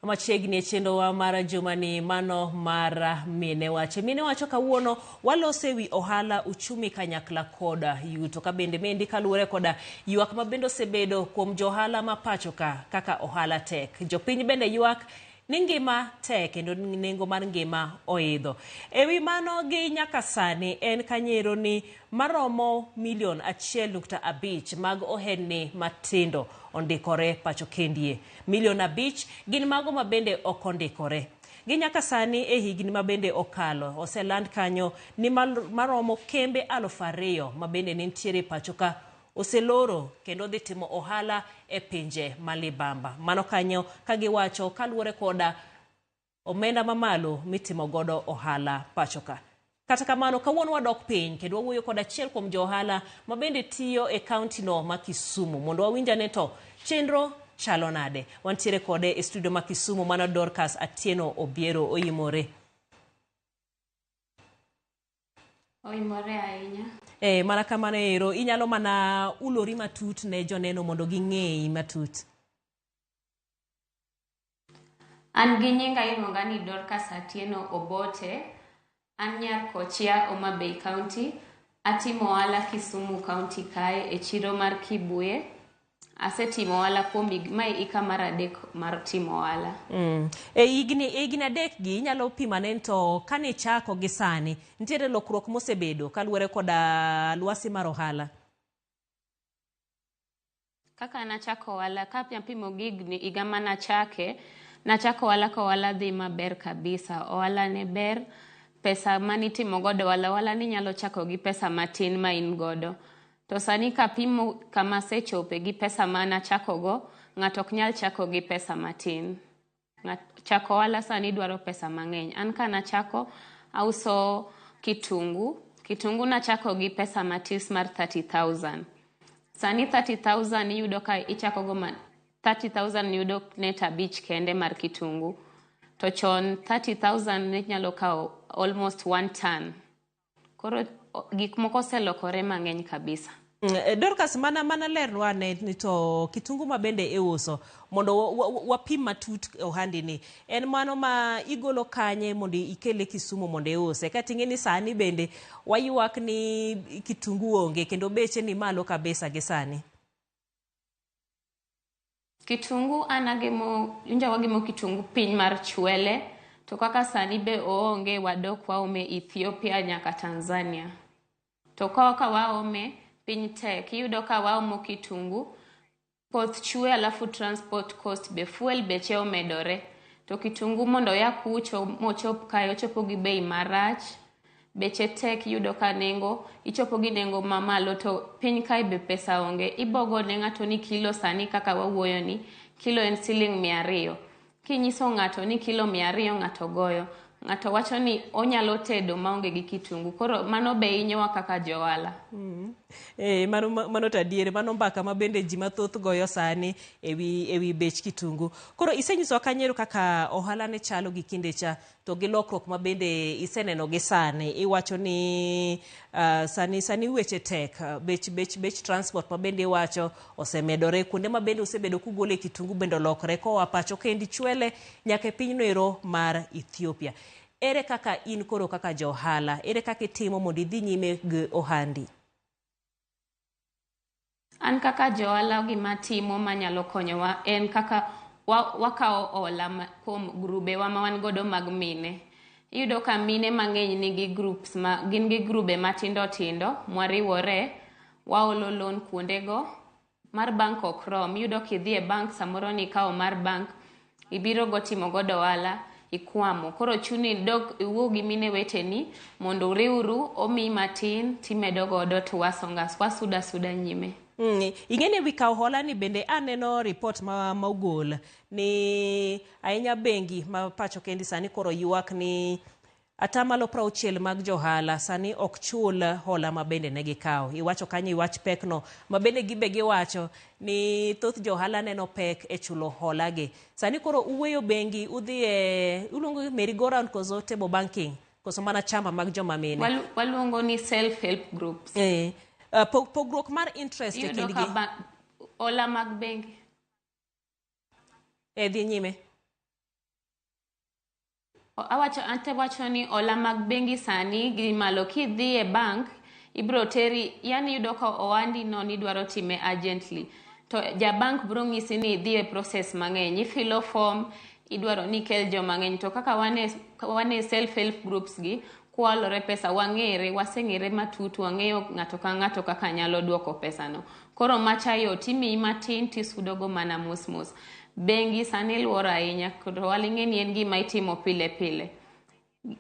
machiegni e chenrowa mar jumani mano mar mine wacho. Mine wacho kawuono walose wi ohala uchumi kanyakla koda yuto ka bende mendi kaluwore koda ywak mabende osebedo kuom johala ma pacho ka kaka ohala tek. Jopiny bende ywak ni ngima tek kendo nengo mar ngima oidho. Ewi mano gi nyaka sani en kanyero ni maromo milion 1.5 mag ohendni matindo ondikore pacho kendie. Milion 5 gin mago mabende ok ondikore. Gi nyaka sani e higni mabende okalo oseland kanyo ni maromo kembe 2,000 mabende nitiere pacho ka oseloro kendo dhi timo ohala e pinje malibamba. Mano kanyo kagiwacho kaluwore koda omenda mamalo mitimo godo ohala pachoka. Kata kamano kawuono wadok piny kendo wawuoyo kod achiel kuom johala mabende tiyo e kaunti no ma Kisumu mondo wawinjane to chenro chalo nade. Wantiere kode e studio ma Kisumu mano Dorcas Atieno Obiero oyimore. Oyimore ahinya. Mana kamano ero inyalo mana ulori matut ne joneno mondo ging'eyi matut. An gi nyinga iluonga ni Dorcas Atieno Obote. An nyar Kochia, Homa Bay County. Atimo ohala Kisumu County kae e chiro mar Kibuye. Asetimo ohala kuom mae ika mar adek mar timo ohala. Igni adek gi inyalo pimane to kane chako gi sani nitiere lokruok mosebedo kaluwore koda lwasi mar ohala. Kaka nachako ohala ka pimo gigni iga manachake nachako ohala ka ohala dhi maber kabisa. Ohala ne ber, pesa manitimo godo ohala ni nyalo chako gi pesa matin ma in godo. To sani kapimo kama sechope gi pesa mana chako go, ng'ato ok nyal chako gi pesa matin. Chako ohala sani dwaro pesa mang'eny. An kana chako auso kitungu. Kitungu nachako gi pesa matis mar 30,000. Sani 30,000 yudo ka ichako go 30,000 yudo net 5 kende mar kitungu. To chon 30,000 ne nyalo kawo almost 1 ton. Koro gik moko selokore mang'eny kabisa. Dorcas mana lerwa ne to kitungu mabende iuso mondo wapim matut ohandi ni. En mano ma igolo kanye mondo ikele Kisumu mondo iuse. Kata ing'e ni sani bende waywak ni kitungu onge kendo beche ni malo kabisa gi sani. Kitungu anagemo wagemo kitungu piny mar chwele to kaka sani be oonge wadok waome Ethiopia nyaka Tanzania. To kaka waome piny tek iyudo ka waomo kitungu koth chwe alafu transport cost be fuel beche omedore. To kitungu mondo ya kucho mochop kae ochopo gi bei marach. Beche tek yudo ka nengo ichopo gi nengo mamalo to piny kae be pesa onge. Ibogo ne ng'ato ni kilo sani kaka wawuoyo ni kilo en siling 200. Kinyiso ng'ato ni kilo 200 ng'ato goyo. Ng'ato wacho ni onyalo tedo maonge gi kitungu. Koro mano be inyowa kaka johala. Mano tadiere mano mbaka mabende ji mathoth goyo sani ewi bech kitungu. Koro isenyiso kanyero kaka ohala ne chalo gi kinde cha to gi lokruok mabende iseneno gi sani. Iwacho ni sani weche tek bech transport mabende iwacho osemedore kuonde mabende osebedo kugole kitungu bende lokore koa pacho kendi chwele nyaka pinyno ero mar Ethiopia. Ere kaka in koro kaka johala, ere kaka itimo mondo idhi nyime gi ohandi? An kaka johala gima timo manyalo konyowa en kaka wakao hola kuom grube wa ma wan godo mag mine. Iyudo ka mine mang'eny nigi groups gin gi grube matindo tindo mwariwore waolo loan kuondego mar bank ok rom. Iyudo kidhi e bank samoro ni kao mar bank ibiro go timo godo ohala ikwamo. Koro chuni iwuo gi mine weteni mondo uriuru omi matin timedo godo to wasuda nyime. Ing'ene wi kawo hola ni bende aneno report ma ogol ni ahinya bengi ma pacho kendi sani koro ywak ni atamalo 60 mag johala sani ok chul hola ma bende ne gikawo. Iwacho kanyo iwach pekno ma bende giwacho ni thoth johala neno pek e chulo hola gi. Sani koro uweyo bengi udhi ulongo merry go round koso table banking koso mana chama mag joma mine. Waluongo ni self help groups. Pogruok mar interest e kindgi. Hola mag bengi. Dhi nyime. Ante wacho ni ola mag bengi sani gi malo kidhi e bank ibro teri, yani yudo ka owandi no nidwaro time urgently to ja bank bro ng'isi ni idhi e process mang'eny, ifilo form, idwaro ni kel jo mang'eny. To kaka wane self help groups gi kwalore pesa, waseng'ere matut, wang'eyo ng'ato ka ng'ato kaka nyalo duoko pesa no. Koro macha yot, imiyi matin tisudogo mana mos mos. Bengi sani luoro ahinya, koro waling'e ni en gima itimo pile pile.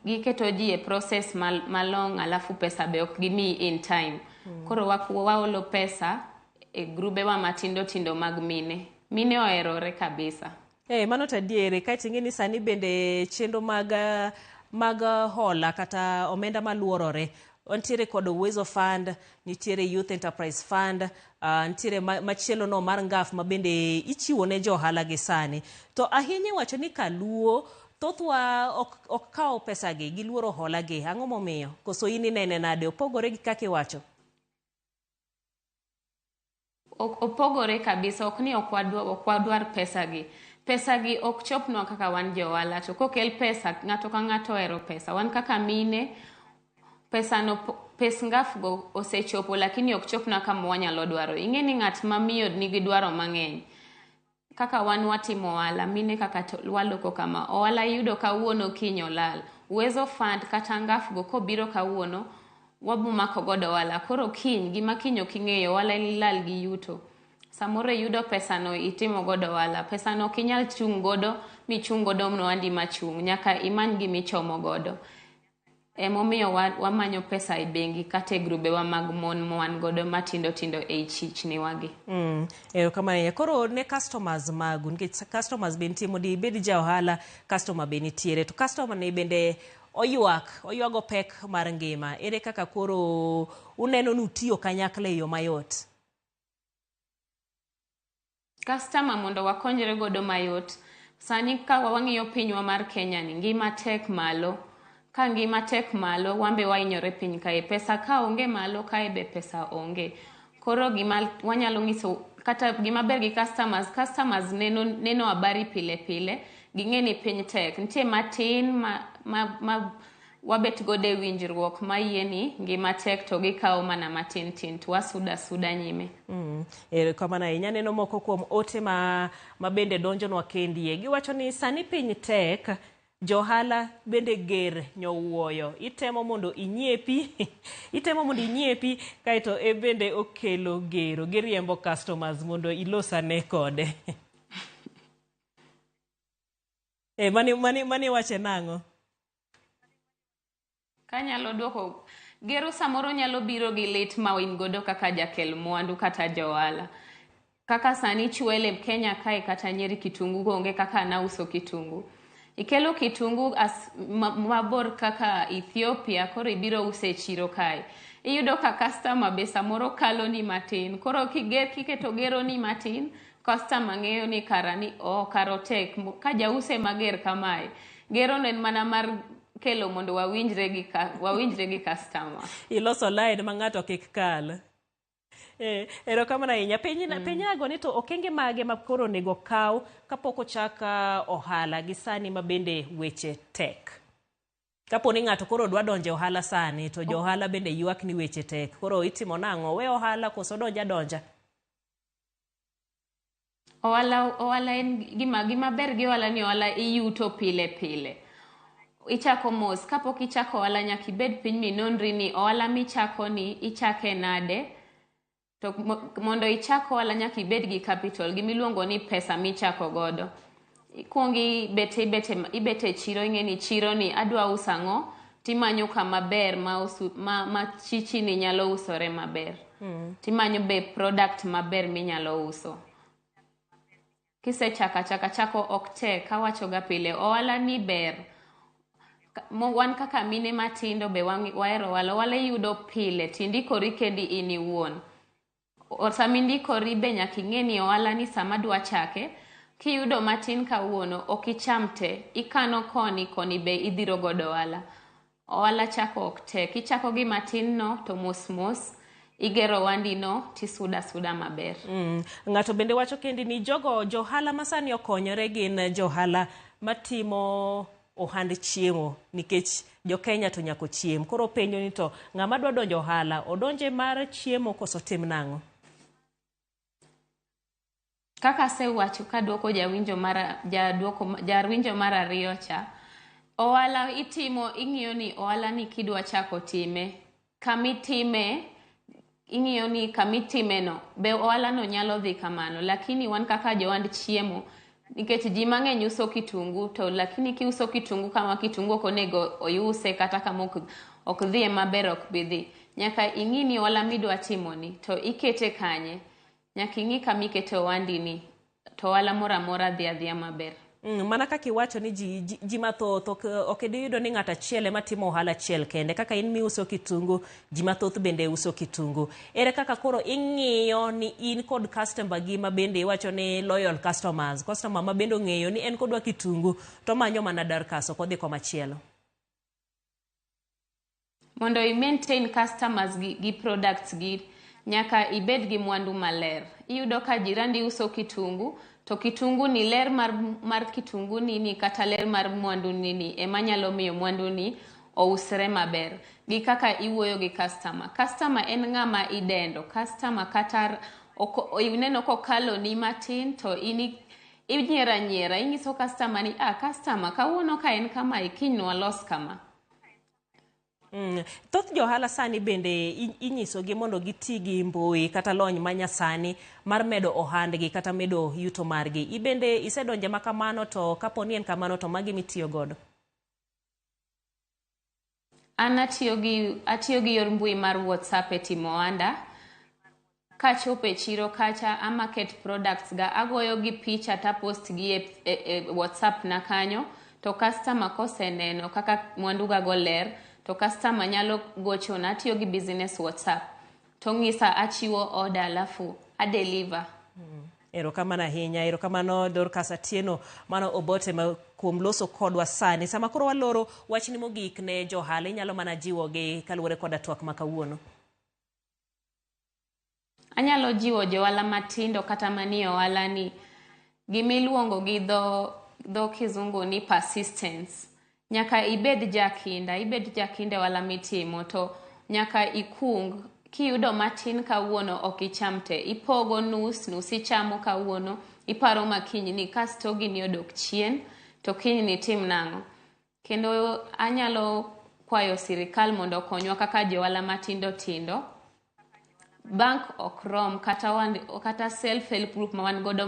Giketo ji e process malong, alafu pesa be ok gimi in time. Koro waolo pesa e grubewa matindo tindo mag mine. Mine oherore kabisa. Mano tadiere, kaeto ing'e ni sani bende chenro mag hola kata omenda maluorore. Nitiere kod Uwezo Fund, nitiere Youth Enterprise Fund, nitiere machielo no mar Ngaf ma bende ichiwo ne jo ohala gi sani. To ahinya wacho ni kaluo thothwa ok kawo pesa gi giluoro hola gi. Ang'o momiyo? Koso in inene nade opogore gi kaka iwacho? Opogore kabisa, ok ni ok wadwar pesa gi. Pesa gi ok chopnwa kaka wan jo ohala, to kokel pesa ng'ato ka ng'ato ohero pesa. Wan kaka mine pes Ngaf go osechopo lakini ok chopna kama wanyalo dwaro. Ing'e ni ng'at mamiyo nigi dwaro mang'eny. Kaka wan watimo ohala, mine kaka waloko kama ohala yudo kawuono kiny olal. Uwezo Fund kata Ngaf go kobiro kawuono wabumako godo ohala, koro kiny gima kiny ok ing'eyo ohala lal gi yuto. Samoro yudo pesa no itimo godo ohala, pesa no kinyal chung' godo michung' godo mnwandi machung', nyaka imany gimichomo godo. Emomiyo wamanyo pesa e bengi kata e grubewa mag mon mwan godo matindo tindo e chichni wagi. Kamano koro ne customers magu, nikech customers be nitie mondo ibed ja ohala, customer be nitiere. To customer ne bende oyuago pek mar ngima. Ere kaka koro uneno nutiyo kanyakla e yo mayot? Customer mondo wakonyre godo mayot. Sani ka wang'iyo pinywa mar Kenya ni ngima tek malo. Ka ngima tek malo, wambe wainyore piny kae. Pesa ka onge malo kae be pesa onge. Koro gima wanyalo ng'iso, kata gima ber gi customers neno habari pile pile, ging'e ni piny tek. Nitie matin ma wabet godo e winjruok ma yie ni ngima tek to gikawo mana matin tin to wasuda nyime. Kamano ahinya neno moko kuom ote ma bende donjonwa kendie. Giwacho ni sani piny tek, johala bende ger nyowuoyo. Itemo mondo inyiepi kaeto e bende okelo gero. Giriembo customers mondo ilosane kode. Mani wache nang'o? Kanyalo duoko, gero samoro nyalo biro gi lit ma in godo kaka jakel mwandu kata jo ohala. Kaka sani chwele Kenya kae kata Nyeri kitungu onge kaka nauso kitungu. Ikelo kitungu mabor kaka Ethiopia, koro ibiro use chiro kae. Iyudo ka customer be samoro kalo ni matin. Koro kiketo gero ni matin, customer ng'eyo ni karo tek. Ka jause mager kamae, gero nen mana mar kelo mondo wawinjre gi customer. Iloso line ma ng'ato kik kal. Erokamano ahinya. Penyago ni to okenge mage ma koro nego kaw kapok ochaka ohala gi sani ma bende weche tek. Kapo ni ng'ato koro dwa donjo e ohala sani to jo ohala bende ywak ni weche tek. Koro itimo nang'o? We ohala koso donja? Ohala en gima ber gi ohala ni ohala iyuto pile pile. Ichako mos, kapok ichako ohala nyaka ibed piny minonri ni ohala michako ni ichake nade. To mondo ichako ohala nyaka ibed gi capital, gimiluongo ni pesa michako godo. Ikuongi ibete chiro, ing'e ni chiro ni adwa uso ang'o, timanyo kama ber ma chichi ni nyalo usore maber. Timanyo be product maber minyalo uso. Kisechako ok tek, kawacho ga pile ohala ni ber. Wan kaka mine matindo be wahero ohala yudo pile, tindikori kendi in iwuon. Samindikori be nyaka ing'e ni ohala ni sama dwa chake, kiyudo matin kawuono ok icham te, ikano koni be idhiro godo ohala. Ohala chako ok tek, ichako gi matin no to mos mos igero wandi no tisuda maber. Ng'ato bende wacho kendi ni johala masani okonyore gin johala matimo ohand chiemo nikech jo Kenya to nyako chiem. Koro penjo ni to ng'ama dwa donjo ohala odonje mar chiemo koso tim nang'o? Kaka sewacho kaduoko jawinjo mar ariyo cha, ohala itimo ing'iyo ni ohala ni kidwa chako time, kamitime ing'iyo ni kamitime no be ohala no nyalo dhi kamano, lakini wan kaka johand chiemo nikech ji mang'eny uso kitungu to lakini kiuso kitungu kama kitungu ok onego oyuse kata kama ok dhi maber ok bidhi. Nyaka ing'i ni ohala midwa timo ni to ikete kanye, nyaka ing'i kama ikete ohandi ni to ohala moro amora dhi adhiya maber. Mana kaka iwacho ni ji mathoth ok idiyudo ni ng'ato achiel ema timo ohala achiel kende. Kaka in miuso kitungu, ji mathoth bende uso kitungu. Ere kaka koro ing'iyo ni in kod customer gi ma bende iwacho ni loyal customers, customer ma bende ong'eyo ni en kodwa kitungu to manyo mana Dorcas ok odhi komachielo? Mondo i maintain customers gi products gi, nyaka ibed gi mwandu maler. Iyudo ka jirandi uso kitungu, to kitungu ni ler mar kitungu ni kata ler mar mwandu ni ema nyalo miyo mwandu ni ousre maber. Gi kaka iwuoyo gi customer. Customer en ng'ama idendo. Customer kata ineno kokalo ni matin to inyiera nyiera. Ing'iso customer ni customer kawuono ka en kama kiny walos kama. Thoth johala sani bende inyisogi mondo giti gi mbui kata lony manyasani mar medo ohandgi kata medo yuto margi. Ibende isedonje makamano, to kapo ni en kamano to magi mitiyo godo? An atiyo gi yor mbui mar WhatsApp e timo ohanda. Kachopo e chiro kacha market products ga agoyo gi picha ta post gi e WhatsApp na kanyo, to customer koseneno kaka mwandu ga go ler to customer nyalo gocho na. Atiyo gi business WhatsApp to ng'isa achiwo order alafu adeliver. Erokamano ahinya, erokamano Dorcas Atieno, mano obote kuom loso kodwa sani. Sama koro waloro wachni mogik ne johala, inyalo mana jiwo gi kaluwore koda twak makawuono? Anyalo jiwo johala matindo kata manie ohala ni gimiluongo gi dho kizungu ni persistence. Nyaka ibed jakinde ohala mitimo, to nyaka ikung. Kiyudo matin kawuono ok icham te, ipogo nus ichamo kawuono, iparo makiny ni kasto gini odok chien to kiny ni tim nang'o. Kendo anyalo kwayo sirikal mondo okonywa kaka johala matindo tindo. Bank ok rom kata self help group ma wan godo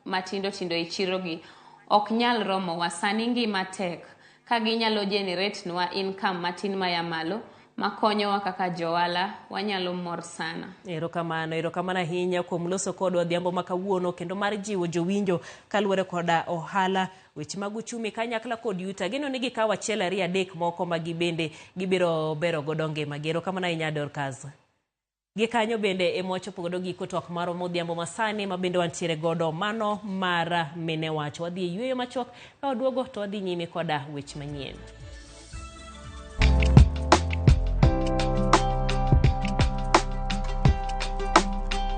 matindo tindo e chiro gi ok nyal romo wa. Sani ngima tek, ka ginyalo generate nwa income matin maya malo makonyowa kaka johala, wanyalo mor sana. Erokamano ahinya kuom loso kodwa odhiambo makawuono kendo mar jiwo jowinjo kaluwore koda ohala, weche mag uchumi kanyakla kod yuta. Gino ni gikawo achiel ariyo adek moko ma gibende gibiro bero godo ngimagi. Erokamano ahinya Dorcas. Gikanyo bende emochopo godo giko twak maro modhiambo masani ma bende wantiere godo, mano mar mine wacho. Wadhi yweyo machok ka waduogo to wadhi nyime koda weche manyien.